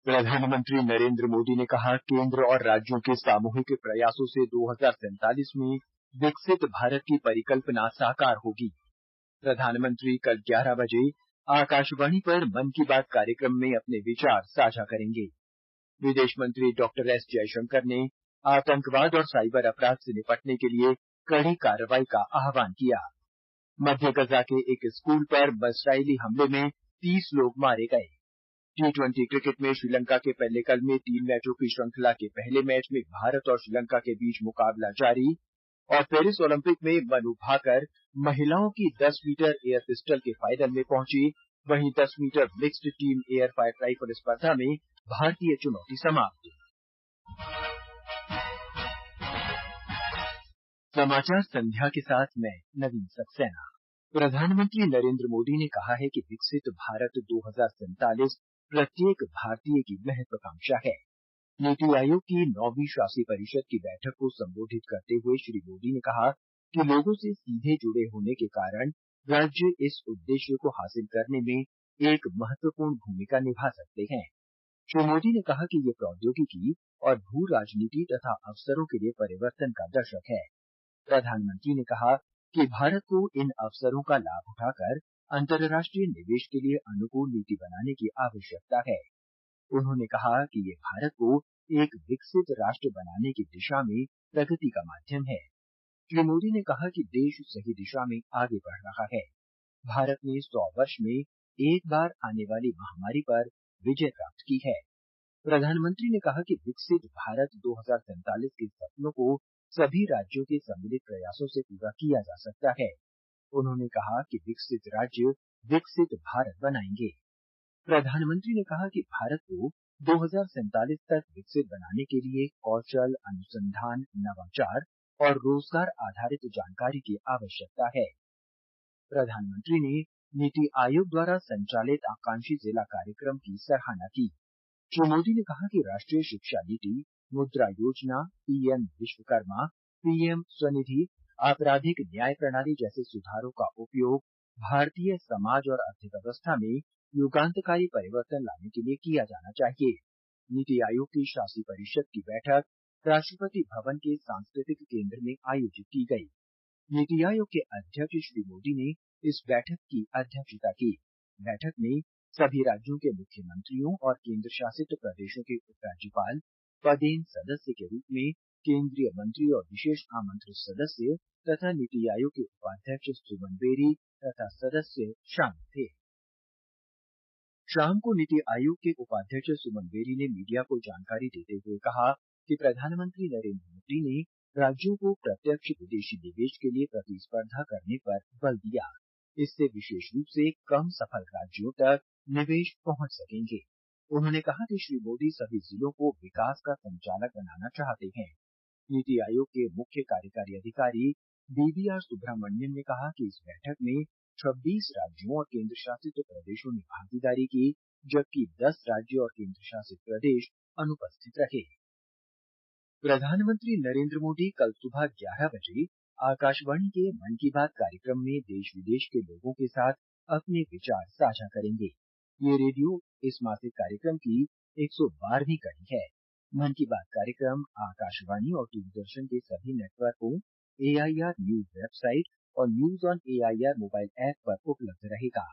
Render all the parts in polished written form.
प्रधानमंत्री नरेंद्र मोदी ने कहा, केंद्र और राज्यों के सामूहिक प्रयासों से 2047 में विकसित भारत की परिकल्पना साकार होगी। प्रधानमंत्री कल 11 बजे आकाशवाणी पर मन की बात कार्यक्रम में अपने विचार साझा करेंगे। विदेश मंत्री डॉक्टर एस जयशंकर ने आतंकवाद और साइबर अपराध से निपटने के लिए कड़ी कार्रवाई का आह्वान किया। मध्य गजा के एक स्कूल पर इजरायली हमले में 30 लोग मारे गए। T20 क्रिकेट में श्रीलंका के पल्लेकल में 3 मैचों की श्रृंखला के पहले मैच में भारत और श्रीलंका के बीच मुकाबला जारी। और पेरिस ओलंपिक में मनु भाकर महिलाओं की 10 मीटर एयर पिस्टल के फाइनल में पहुंची। वहीं 10 meter mixed team air rifle स्पर्धा में भारतीय चुनौती समाप्त। समाचार संध्या के साथ मैं नवीन सक्सेना। प्रधानमंत्री नरेंद्र मोदी ने कहा है कि विकसित भारत 2047 प्रत्येक भारतीय की महत्वाकांक्षा है। नीति आयोग की 9वीं शासी परिषद की बैठक को संबोधित करते हुए श्री मोदी ने कहा कि लोगों से सीधे जुड़े होने के कारण राज्य इस उद्देश्य को हासिल करने में एक महत्वपूर्ण भूमिका निभा सकते हैं। श्री मोदी ने कहा कि ये प्रौद्योगिकी और भू राजनीति तथा अवसरों के लिए परिवर्तन का दशक है। प्रधानमंत्री ने कहा कि भारत को इन अवसरों का लाभ उठाकर अंतर्राष्ट्रीय निवेश के लिए अनुकूल नीति बनाने की आवश्यकता है। उन्होंने कहा कि ये भारत को एक विकसित राष्ट्र बनाने की दिशा में प्रगति का माध्यम है। श्री मोदी ने कहा कि देश सही दिशा में आगे बढ़ रहा है। भारत ने 100 वर्ष में एक बार आने वाली महामारी पर विजय प्राप्त की है। प्रधानमंत्री ने कहा कि विकसित भारत 2047 के सपनों को सभी राज्यों के सम्मिलित प्रयासों से पूरा किया जा सकता है। उन्होंने कहा कि विकसित राज्य विकसित भारत बनाएंगे। प्रधानमंत्री ने कहा कि भारत को 2047 तक विकसित बनाने के लिए कौशल, अनुसंधान, नवाचार और रोजगार आधारित जानकारी की आवश्यकता है। प्रधानमंत्री ने नीति आयोग द्वारा संचालित आकांक्षी जिला कार्यक्रम की सराहना की। श्री मोदी ने कहा कि राष्ट्रीय शिक्षा नीति, मुद्रा योजना, पीएम विश्वकर्मा, पीएम स्वनिधि, आपराधिक न्याय प्रणाली जैसे सुधारों का उपयोग भारतीय समाज और अर्थव्यवस्था में युगांतकारी परिवर्तन लाने के लिए किया जाना चाहिए। नीति आयोग की शासी परिषद की बैठक राष्ट्रपति भवन के सांस्कृतिक केंद्र में आयोजित की गई। नीति आयोग के अध्यक्ष श्री मोदी ने इस बैठक की अध्यक्षता की। बैठक में सभी राज्यों के मुख्यमंत्रियों और केंद्र शासित प्रदेशों के उपराज्यपाल पदेन सदस्य के रूप में केंद्रीय मंत्री और विशेष आमंत्रित सदस्य तथा नीति आयोग के उपाध्यक्ष सुमन बेरी तथा सदस्य शामिल थे। शाम को नीति आयोग के उपाध्यक्ष सुमन बेरी ने मीडिया को जानकारी देते हुए कहा कि प्रधानमंत्री नरेंद्र मोदी ने राज्यों को प्रत्यक्ष विदेशी निवेश के लिए प्रतिस्पर्धा करने पर बल दिया। इससे विशेष रूप से कम सफल राज्यों तक निवेश पहुंच सकेंगे। उन्होंने कहा कि श्री मोदी सभी जिलों को विकास का संचालक बनाना चाहते हैं। नीति आयोग के मुख्य कार्यकारी अधिकारी बीवीआर सुब्रमण्यन ने कहा कि इस बैठक में 26 राज्यों और केंद्र शासित प्रदेशों ने भागीदारी की, जबकि 10 राज्य और केंद्र शासित प्रदेश अनुपस्थित रहे। प्रधानमंत्री नरेंद्र मोदी कल सुबह 11 बजे आकाशवाणी के मन की बात कार्यक्रम में देश विदेश के लोगों के साथ अपने विचार साझा करेंगे। ये रेडियो इस मासिक कार्यक्रम की 112वीं कड़ी है। मन की बात कार्यक्रम आकाशवाणी और दूरदर्शन के सभी नेटवर्कों, AIR न्यूज वेबसाइट और news on AIR mobile app पर उपलब्ध रहेगा।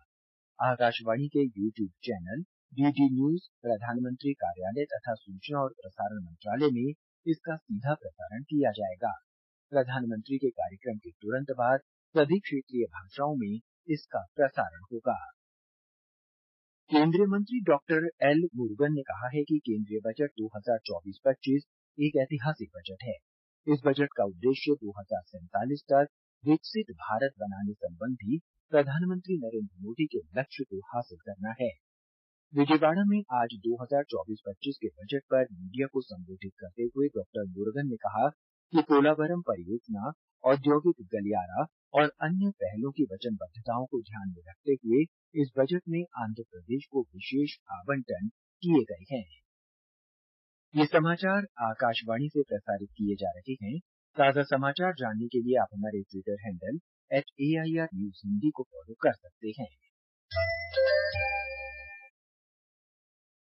आकाशवाणी के YouTube चैनल DD न्यूज, प्रधानमंत्री कार्यालय तथा सूचना और प्रसारण मंत्रालय में इसका सीधा प्रसारण किया जाएगा। प्रधानमंत्री के कार्यक्रम के तुरंत बाद सभी क्षेत्रीय भाषाओं में इसका प्रसारण होगा। केंद्रीय मंत्री डॉक्टर एल मुरुगन ने कहा है कि केंद्रीय बजट 2024-25 एक ऐतिहासिक बजट है। इस बजट का उद्देश्य 2047 तक विकसित भारत बनाने संबंधी प्रधानमंत्री नरेंद्र मोदी के लक्ष्य को हासिल करना है। विजयवाड़ा में आज 2024-25 के बजट पर मीडिया को संबोधित करते हुए डॉक्टर मुरुगन ने कहा कि पोलावरम परियोजना, औद्योगिक गलियारा और अन्य पहलों की वचनबद्धताओं को ध्यान में रखते हुए इस बजट में आंध्र प्रदेश को विशेष आवंटन किए गए हैं। ये समाचार आकाशवाणी से प्रसारित किए जा रहे हैं। ताज़ा समाचार जानने के लिए आप हमारे Twitter handle @AIR News Hindi को फॉलो कर सकते हैं।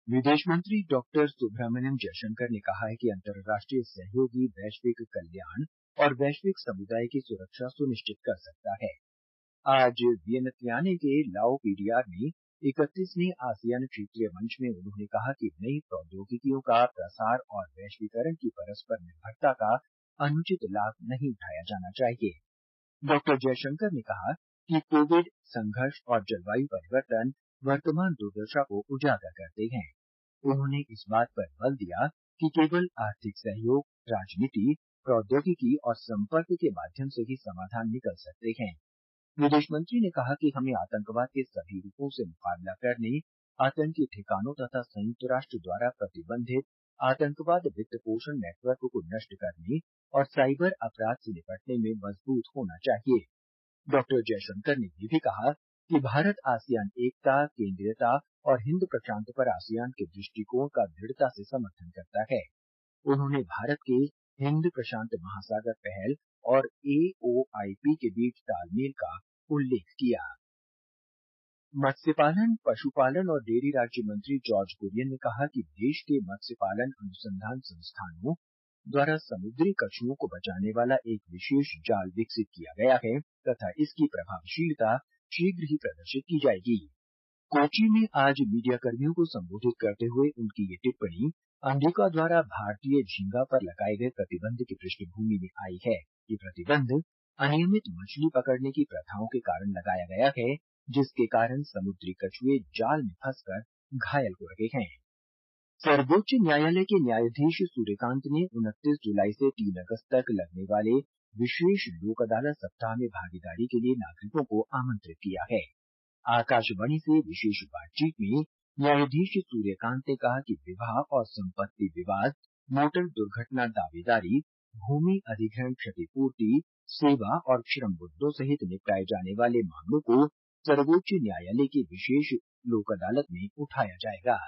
विदेश मंत्री डॉक्टर सुब्रह्मण्यम जयशंकर ने कहा है कि अंतर्राष्ट्रीय सहयोग ही वैश्विक कल्याण और वैश्विक समुदाय की सुरक्षा सुनिश्चित कर सकता है। आज वियनतियाने के लाओ पीडीआर में 31वें आसियान क्षेत्रीय मंच में उन्होंने कहा कि नई प्रौद्योगिकियों का प्रसार और वैश्वीकरण की परस्पर निर्भरता का अनुचित लाभ नहीं उठाया जाना चाहिए। डॉक्टर जयशंकर ने कहा कि कोविड, संघर्ष और जलवायु परिवर्तन वर्तमान दुर्दशा को उजागर करते हैं। उन्होंने इस बात पर बल दिया कि केवल आर्थिक सहयोग, राजनीति, प्रौद्योगिकी और संपर्क के माध्यम से ही समाधान निकल सकते हैं। विदेश मंत्री ने कहा कि हमें आतंकवाद के सभी रूपों से मुकाबला करने, आतंकी ठिकानों तथा संयुक्त राष्ट्र द्वारा प्रतिबंधित आतंकवाद वित्त पोषण नेटवर्क को नष्ट करने और साइबर अपराध से निपटने में मजबूत होना चाहिए। डॉक्टर जयशंकर ने ये भी कहा कि भारत आसियान एकता, केंद्रीयता और हिंद प्रशांत पर आसियान के दृष्टिकोण का दृढ़ता से समर्थन करता है। उन्होंने भारत के हिंद प्रशांत महासागर पहल और AOIP के बीच तालमेल का उल्लेख किया। मत्स्य पालन, पशुपालन और डेयरी राज्य मंत्री जॉर्ज कुरियन ने कहा कि देश के मत्स्य पालन अनुसंधान संस्थानों द्वारा समुद्री कछुओं को बचाने वाला एक विशेष जाल विकसित किया गया है तथा इसकी प्रभावशीलता शीघ्र ही प्रदर्शित की जाएगी। कोची में आज मीडिया कर्मियों को संबोधित करते हुए उनकी ये टिप्पणी अमेरिका द्वारा भारतीय झींगा पर लगाए गए प्रतिबंध की पृष्ठभूमि में आई है। ये प्रतिबंध अनियमित मछली पकड़ने की प्रथाओं के कारण लगाया गया है, जिसके कारण समुद्री कछुए जाल में फंसकर घायल हो रहे हैं। सर्वोच्च न्यायालय के न्यायाधीश सूर्यकांत ने 29 जुलाई से 3 अगस्त तक लगने वाले विशेष लोक अदालत सप्ताह में भागीदारी के लिए नागरिकों को आमंत्रित किया है। आकाशवाणी से विशेष बातचीत में न्यायाधीश सूर्यकांत ने कहा कि विवाह और संपत्ति विवाद, मोटर दुर्घटना दावेदारी, भूमि अधिग्रहण क्षतिपूर्ति, सेवा और श्रम मुद्दों सहित निपटाए जाने वाले मामलों को सर्वोच्च न्यायालय की विशेष लोक अदालत में उठाया जाएगा।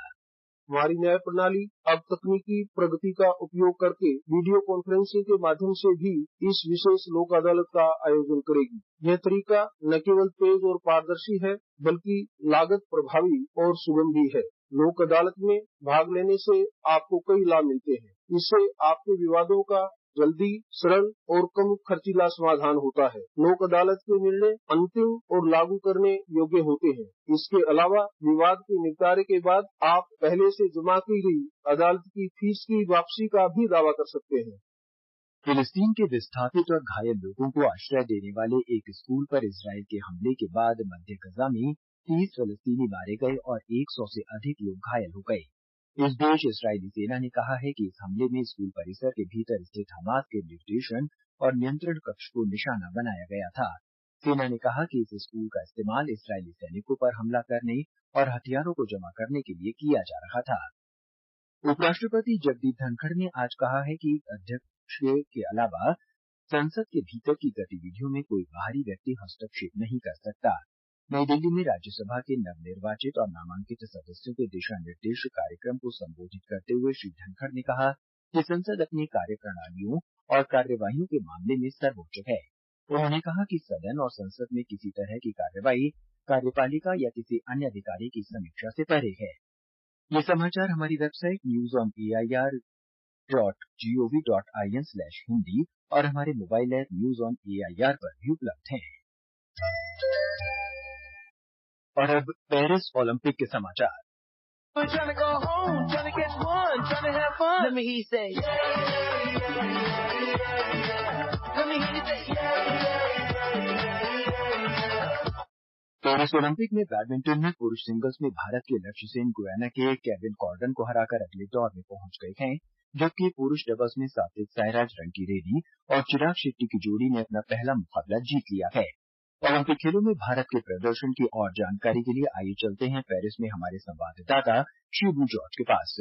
हमारी न्याय प्रणाली अब तकनीकी प्रगति का उपयोग करके वीडियो कॉन्फ्रेंसिंग के माध्यम से भी इस विशेष लोक अदालत का आयोजन करेगी। यह तरीका न केवल तेज और पारदर्शी है, बल्कि लागत प्रभावी और सुगम भी है। लोक अदालत में भाग लेने से आपको कई लाभ मिलते हैं। इससे आपके विवादों का जल्दी, सरल और कम खर्चीला समाधान होता है। लोक अदालत के निर्णय अंतिम और लागू करने योग्य होते हैं। इसके अलावा विवाद के निपटारे के बाद आप पहले से जमा की गई अदालत की फीस की वापसी का भी दावा कर सकते हैं। फिलिस्तीन के विस्थापित और घायल लोगों को आश्रय देने वाले एक स्कूल पर इजराइल के हमले के बाद मध्य गजा में 30 फिलिस्तीनी मारे गए और 100 से अधिक लोग घायल हो गए। इस बीच इस्राएली सेना ने कहा है कि इस हमले में स्कूल परिसर के भीतर स्थित हमास के निर्देशन और नियंत्रण कक्ष को निशाना बनाया गया था। सेना ने कहा कि इस स्कूल का इस्तेमाल इस्राएली सैनिकों पर हमला करने और हथियारों को जमा करने के लिए किया जा रहा था। उपराष्ट्रपति जगदीप धनखड़ ने आज कहा है कि अध्यक्ष के अलावा संसद के भीतर की गतिविधियों में कोई बाहरी व्यक्ति हस्तक्षेप नहीं कर सकता। नई दिल्ली में राज्यसभा के नवनिर्वाचित और नामांकित सदस्यों के दिशा निर्देश कार्यक्रम को संबोधित करते हुए श्री धनखड़ ने कहा कि संसद अपनी कार्यप्रणालियों और कार्यवाहियों के मामले में सर्वोच्च है। उन्होंने कहा कि सदन और संसद में किसी तरह की कार्यवाही कार्यपालिका या किसी अन्य अधिकारी की समीक्षा से परे है। ये समाचार हमारी वेबसाइट newsonair.gov.in/hindi और हमारे mobile app news on AIR पर भी उपलब्ध हैं। और अब पेरिस ओलंपिक के समाचार। पेरिस ओलंपिक में बैडमिंटन में पुरुष सिंगल्स में भारत के लक्ष्य सेन गुयाना के केविन कॉर्डन को हराकर अगले दौर में पहुंच गए हैं, जबकि पुरुष डबल्स में सात्विक साईराज रंकीरेड्डी और चिराग शेट्टी की जोड़ी ने अपना पहला मुकाबला जीत लिया है। ओलंपिक खेलों में भारत के प्रदर्शन की और जानकारी के लिए आइए चलते हैं पेरिस में हमारे संवाददाता शिबू जॉर्ज के पास।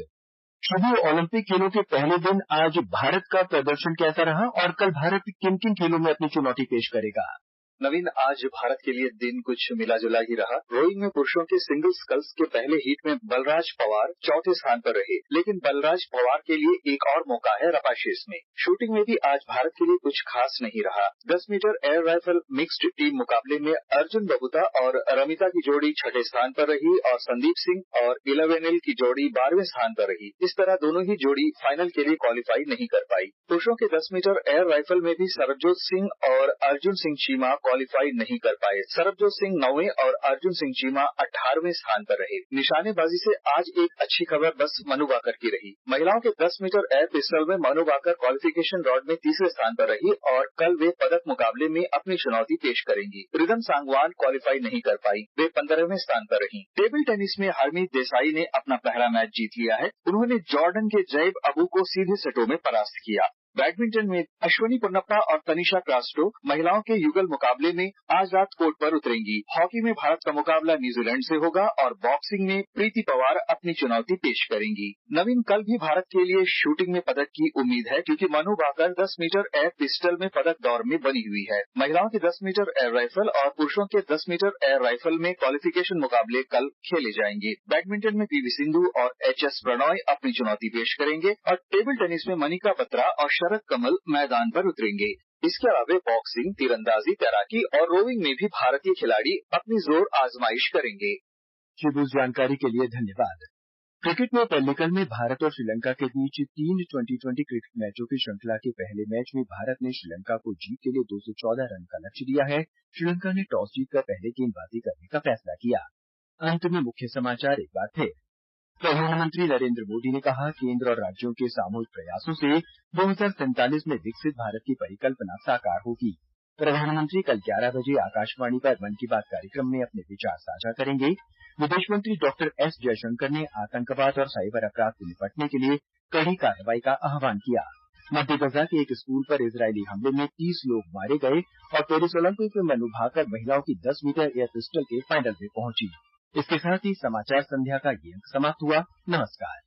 शिबू, ओलंपिक खेलों के पहले दिन आज भारत का प्रदर्शन कैसा रहा और कल भारत किन किन खेलों में अपनी चुनौती पेश करेगा? नवीन, आज भारत के लिए दिन कुछ मिला जुला ही रहा। रोइंग में पुरुषों के सिंगल स्कल्स के पहले हीट में बलराज पवार चौथे स्थान पर रहे, लेकिन बलराज पवार के लिए एक और मौका है रपाशेस में। शूटिंग में भी आज भारत के लिए कुछ खास नहीं रहा। 10 meter air rifle mixed team मुकाबले में अर्जुन बबूता और रमिता की जोड़ी छठे स्थान पर रही और संदीप सिंह और इलेवेनिल की जोड़ी 12वें स्थान पर रही। इस तरह दोनों ही जोड़ी फाइनल के लिए क्वालिफाई नहीं कर पाई। पुरुषों के 10 मीटर एयर राइफल में भी सरबजोत सिंह और अर्जुन सिंह चीमा क्वालिफाई नहीं कर पाए। सरबजोत सिंह 9वें और अर्जुन सिंह चीमा 18वें स्थान पर रहे। निशानेबाजी से आज एक अच्छी खबर बस मनु बाकर की रही। महिलाओं के 10 मीटर एयर पिस्टल में मनु बाकर क्वालिफिकेशन राउंड में तीसरे स्थान पर रही और कल वे पदक मुकाबले में अपनी चुनौती पेश करेंगी। रिदम सांगवान क्वालिफाई नहीं कर पाई, वे 15वें स्थान पर रही। टेबल टेनिस में हरमीत देसाई ने अपना पहला मैच जीत लिया है। उन्होंने जॉर्डन के जैब अबू को सीधे सेटों में परास्त किया। बैडमिंटन में अश्विनी पोन्नप्पा और तनिषा क्रास्टो महिलाओं के युगल मुकाबले में आज रात कोर्ट पर उतरेंगी। हॉकी में भारत का मुकाबला न्यूजीलैंड से होगा और बॉक्सिंग में प्रीति पवार अपनी चुनौती पेश करेंगी। नवीन, कल भी भारत के लिए शूटिंग में पदक की उम्मीद है, क्योंकि मनु बाकर 10 मीटर एयर पिस्टल में पदक दौर में बनी हुई है। महिलाओं के 10 मीटर एयर राइफल और पुरुषों के 10 मीटर एयर राइफल में क्वालिफिकेशन मुकाबले कल खेले जाएंगे। बैडमिंटन में पीवी सिंधु और एचएस प्रणॉय अपनी चुनौती पेश करेंगे और टेबल टेनिस में मनिका बत्रा और शरद कमल मैदान पर उतरेंगे। इसके अलावा बॉक्सिंग, तीरंदाजी, तैराकी और रोइंग में भी भारतीय खिलाड़ी अपनी जोर आजमाइश करेंगे। शिबू, जानकारी के लिए धन्यवाद। क्रिकेट में पेल्लिकल में भारत और श्रीलंका के बीच 3 टी20 क्रिकेट मैचों की श्रृंखला के पहले मैच में भारत ने श्रीलंका को जीत के लिए 214 रन का लक्ष्य दिया है। श्रीलंका ने टॉस जीतकर पहले गेंदबाजी करने का फैसला किया। अंत में मुख्य समाचार एक बार फिर। प्रधानमंत्री नरेंद्र मोदी ने कहा, केंद्र और राज्यों के सामूहिक प्रयासों से 2047 में विकसित भारत की परिकल्पना साकार होगी। प्रधानमंत्री कल 11 बजे आकाशवाणी पर मन की बात कार्यक्रम में अपने विचार साझा करेंगे। विदेश मंत्री डॉक्टर एस जयशंकर ने आतंकवाद और साइबर अपराध से निपटने के लिए कड़ी कार्रवाई का आह्वान किया। मध्य गजा के एक स्कूल पर इजरायली हमले में 30 लोग मारे गए और पेरिस ओलंपिक में मनु भाकर महिलाओं की 10 मीटर एयर पिस्टल के फाइनल में पहुंची। इसके साथ ही समाचार संध्या का ये अंक समाप्त हुआ। नमस्कार।